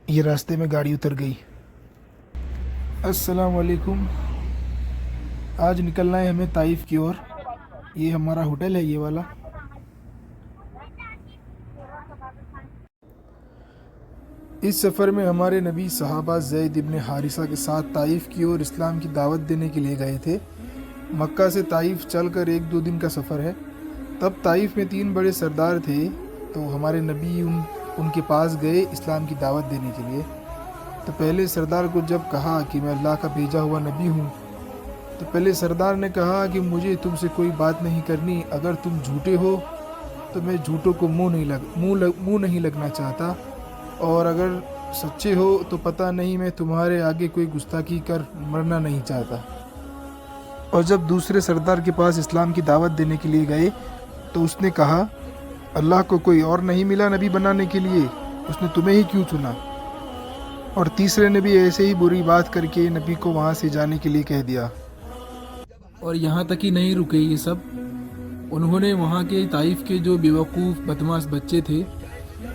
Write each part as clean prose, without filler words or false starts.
ये रास्ते में गाड़ी उतर गई। अस्सलाम वालेकुम। आज निकलना है हमें ताइफ की ओर। ये हमारा होटल है, ये वाला। इस सफ़र में हमारे नबी सहाबा ज़ैद इब्न हारिसा के साथ ताइफ की ओर इस्लाम की दावत देने के लिए गए थे। मक्का से ताइफ चलकर 1-2 दिन का सफ़र है। तब ताइफ में 3 बड़े सरदार थे, तो हमारे नबी उनके पास गए इस्लाम की दावत देने के लिए। तो पहले सरदार को जब कहा कि मैं अल्लाह का भेजा हुआ नबी हूँ, तो पहले सरदार ने कहा कि मुझे तुमसे कोई बात नहीं करनी। अगर तुम झूठे हो तो मैं झूठों को मुंह नहीं लगना चाहता, और अगर सच्चे हो तो पता नहीं मैं तुम्हारे आगे कोई गुस्ताखी कर मरना नहीं चाहता। और जब दूसरे सरदार के पास इस्लाम की दावत देने के लिए गए तो उसने कहा, अल्लाह को कोई और नहीं मिला नबी बनाने के लिए, उसने तुम्हें ही क्यों चुना। और तीसरे ने भी ऐसे ही बुरी बात करके नबी को वहाँ से जाने के लिए कह दिया। और यहाँ तक ही नहीं रुके ये सब, उन्होंने वहाँ के ताइफ के जो बेवकूफ़ बदमाश बच्चे थे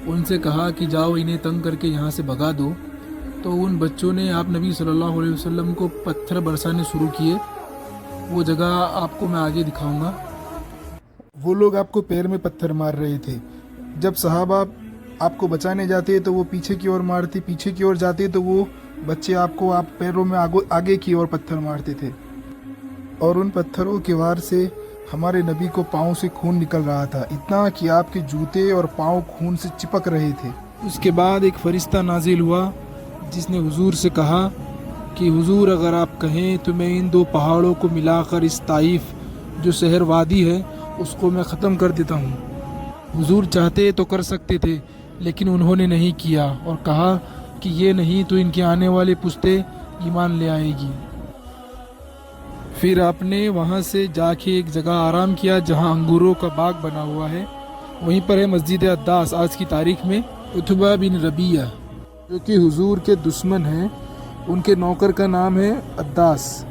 उनसे कहा कि जाओ इन्हें तंग करके यहाँ से भगा दो। तो उन बच्चों ने आप नबी सल्लल्लाहु अलैहि वसल्लम को पत्थर बरसाने शुरू किए। वो जगह आपको मैं आगे दिखाऊंगा। वो लोग आपको पैर में पत्थर मार रहे थे। जब सहाबा आपको बचाने जाते तो वो पीछे की ओर मारते, पीछे की ओर जाते तो वो बच्चे आपको आप पैरों में आगे की ओर पत्थर मारते थे। और उन पत्थरों के वार से हमारे नबी को पाँव से खून निकल रहा था, इतना कि आपके जूते और पाँव खून से चिपक रहे थे। उसके बाद एक फरिश्ता नाजिल हुआ जिसने हुजूर से कहा कि हुजूर अगर आप कहें तो मैं इन 2 पहाड़ों को मिलाकर इस ताइफ जो शहर वादी है उसको मैं ख़त्म कर देता हूँ। हुजूर चाहते तो कर सकते थे, लेकिन उन्होंने नहीं किया और कहा कि ये नहीं तो इनके आने वाले पुश्ते ईमान ले आएगी। फिर आपने वहाँ से जाके एक जगह आराम किया जहाँ अंगूरों का बाग बना हुआ है। वहीं पर है मस्जिद अद्दास। आज की तारीख में उतबा बिन रबिया जो कि हुजूर के दुश्मन हैं, उनके नौकर का नाम है अद्दास,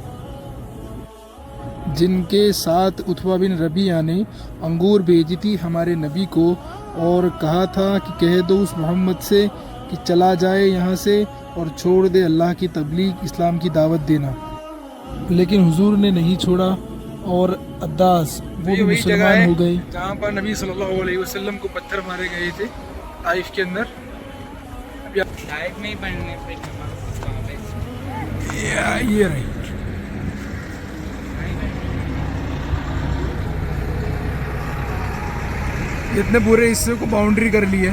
जिनके साथ उतबा बिन रबिया ने अंगूर भेजी थी हमारे नबी को और कहा था कि कह दो उस मोहम्मद से कि चला जाए यहाँ से और छोड़ दे अल्लाह की तबलीग, इस्लाम की दावत देना। लेकिन हुजूर ने नहीं छोड़ा और अद्दास वो भी मुसलमान हो गए जहाँ पर नबी सल्लल्लाहु अलैहि वसल्लम को पत्थर मारे गए थे ताइफ के अंदर। ताइफ में ही पढ़ने पे ये रही। इतने पूरे हिस्से को बाउंड्री कर ली है। ये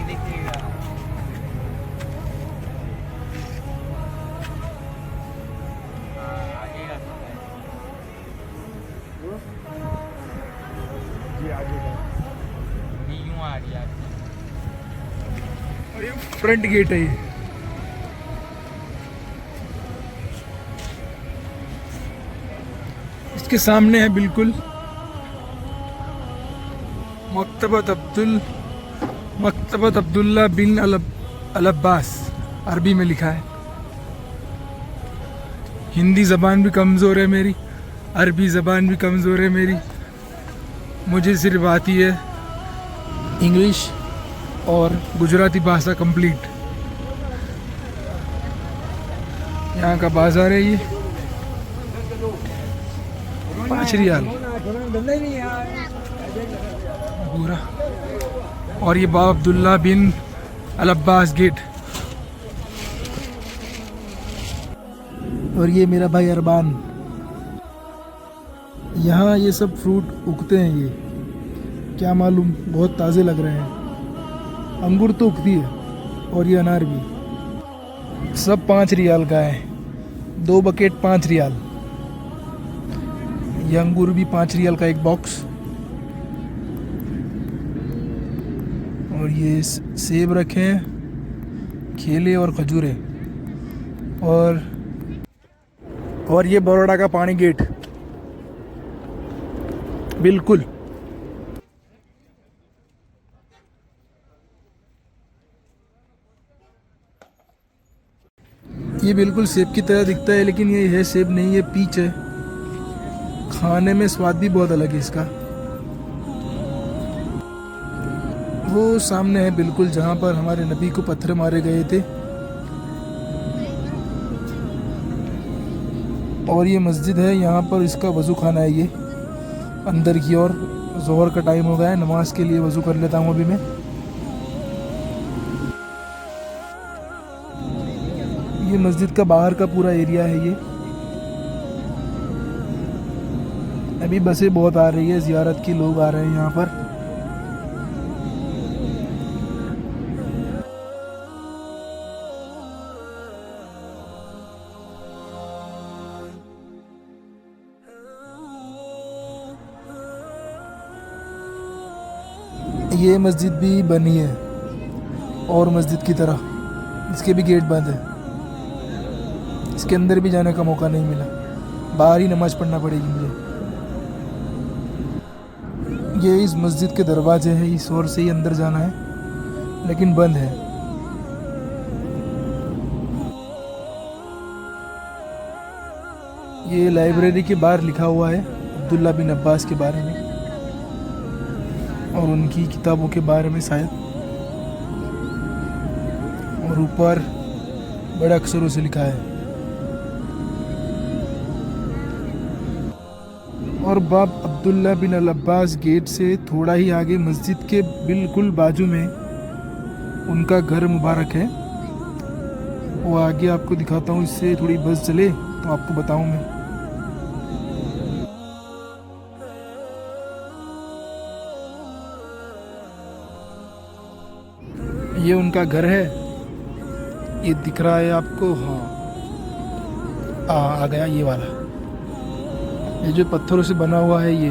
देखिएगा। आगे का जी आगे का। यूं आ रही है। और ये फ्रंट गेट है। ये इसके सामने है बिल्कुल मकतबत अब्दुल्ला बिन अल अब्बास, अरबी में लिखा है। हिंदी ज़बान भी कमज़ोर है मेरी, अरबी ज़बान भी कमज़ोर है मेरी। मुझे सिर्फ आती है इंग्लिश और गुजराती भाषा कंप्लीट। यहाँ का बाज़ार है ये, 5 रियाल पूरा। और ये बाब अब्दुल्ला बिन अल अब्बास गेट। और ये मेरा भाई अरबान। यहाँ ये सब फ्रूट उगते हैं। ये क्या मालूम, बहुत ताज़े लग रहे हैं। अंगूर तो उगती है और ये अनार भी। सब 5 रियाल का है। 2 बकेट 5 रियाल। ये अंगूर भी 5 रियाल का एक बॉक्स। और ये सेब रखे हैं, केले और खजूरे। और ये बड़ौदा का पानी गेट बिल्कुल। ये बिल्कुल सेब की तरह दिखता है, लेकिन ये है सेब नहीं, ये पीच है। खाने में स्वाद भी बहुत अलग है इसका। वो सामने है बिल्कुल जहाँ पर हमारे नबी को पत्थर मारे गए थे। और ये मस्जिद है, यहाँ पर इसका वज़ू खाना है ये अंदर की ओर। ज़ोहर का टाइम हो गया है, नमाज के लिए वज़ू कर लेता हूँ अभी मैं। ये मस्जिद का बाहर का पूरा एरिया है ये। अभी बसें बहुत आ रही है, ज़ियारत के लोग आ रहे हैं यहाँ पर। ये मस्जिद भी बनी है और मस्जिद की तरह, इसके भी गेट बंद है। इसके अंदर भी जाने का मौका नहीं मिला, बाहर ही नमाज़ पढ़ना पड़ेगी मुझे। ये इस मस्जिद के दरवाजे हैं, इस ओर से ही अंदर जाना है लेकिन बंद है। ये लाइब्रेरी के बाहर लिखा हुआ है अब्दुल्ला बिन अब्बास के बारे में और उनकी किताबों के बारे में शायद। और ऊपर बड़े अक्षरों से लिखा है। और बाब अब्दुल्ला बिन अल अब्बास गेट से थोड़ा ही आगे मस्जिद के बिल्कुल बाजू में उनका घर मुबारक है। वो आगे आपको दिखाता हूँ, इससे थोड़ी बस चले तो आपको बताऊँ मैं। ये उनका घर है, ये दिख रहा है आपको। हाँ, आ गया ये वाला। ये जो पत्थरों से बना हुआ है ये।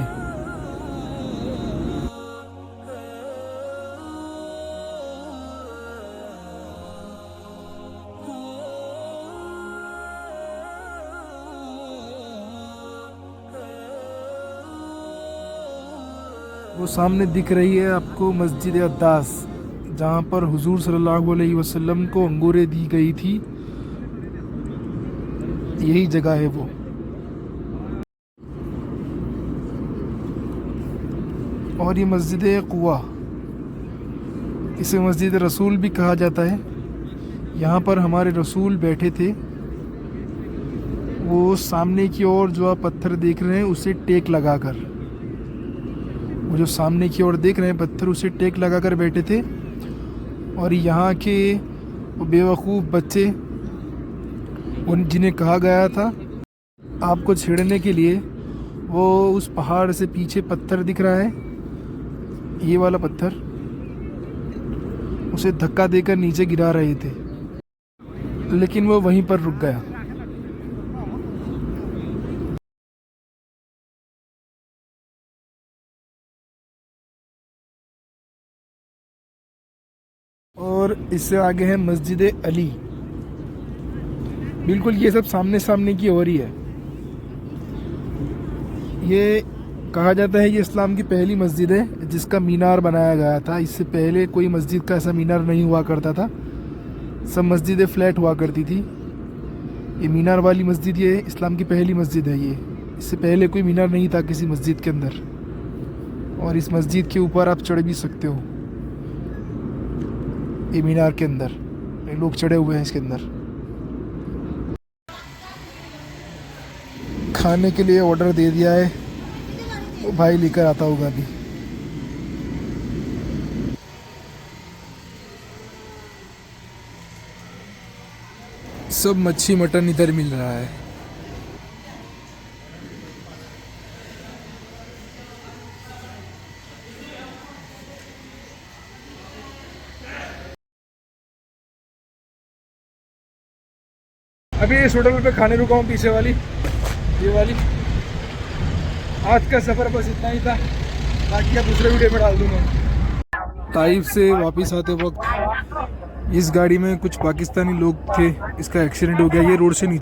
वो सामने दिख रही है आपको मस्जिद अद्दास, जहाँ पर हुजूर सल्लल्लाहु अलैहि वसल्लम को अंगूरें दी गई थी। यही जगह है वो। और ये मस्जिद कुवा, इसे मस्जिद रसूल भी कहा जाता है। यहाँ पर हमारे रसूल बैठे थे। वो सामने की ओर जो आप पत्थर देख रहे हैं उसे टेक लगाकर, वो जो सामने की ओर देख रहे हैं पत्थर, उसे टेक लगाकर बैठे थे। और यहाँ के वो बेवकूफ़ बच्चे, उन जिन्हें कहा गया था आपको छेड़ने के लिए, वो उस पहाड़ से पीछे पत्थर दिख रहा है, ये वाला पत्थर, उसे धक्का देकर नीचे गिरा रहे थे, लेकिन वो वहीं पर रुक गया। और इससे आगे है मस्जिद अली। बिल्कुल ये सब सामने सामने की ओर ही है। ये कहा जाता है ये इस्लाम की पहली मस्जिद है जिसका मीनार बनाया गया था। इससे पहले कोई मस्जिद का ऐसा मीनार नहीं हुआ करता था, सब मस्जिदें फ्लैट हुआ करती थी। ये मीनार वाली मस्जिद ये इस्लाम की पहली मस्जिद है। ये इससे पहले कोई मीनार नहीं था किसी मस्जिद के अंदर। और इस मस्जिद के ऊपर आप चढ़ भी सकते हो, ये मीनार के अंदर लोग चढ़े हुए हैं इसके अंदर। खाने के लिए ऑर्डर दे दिया है, वो भाई लेकर आता होगा अभी। सब मच्छी मटन इधर मिल रहा है। अभी इस होटल पे खाने रुका हूँ, पीछे वाली ये वाली। आज का सफ़र बस इतना ही था, बाकी आप दूसरे वीडियो में डाल दूँगा। ताइफ से वापस आते वक्त इस गाड़ी में कुछ पाकिस्तानी लोग थे, इसका एक्सीडेंट हो गया। ये रोड से नीचे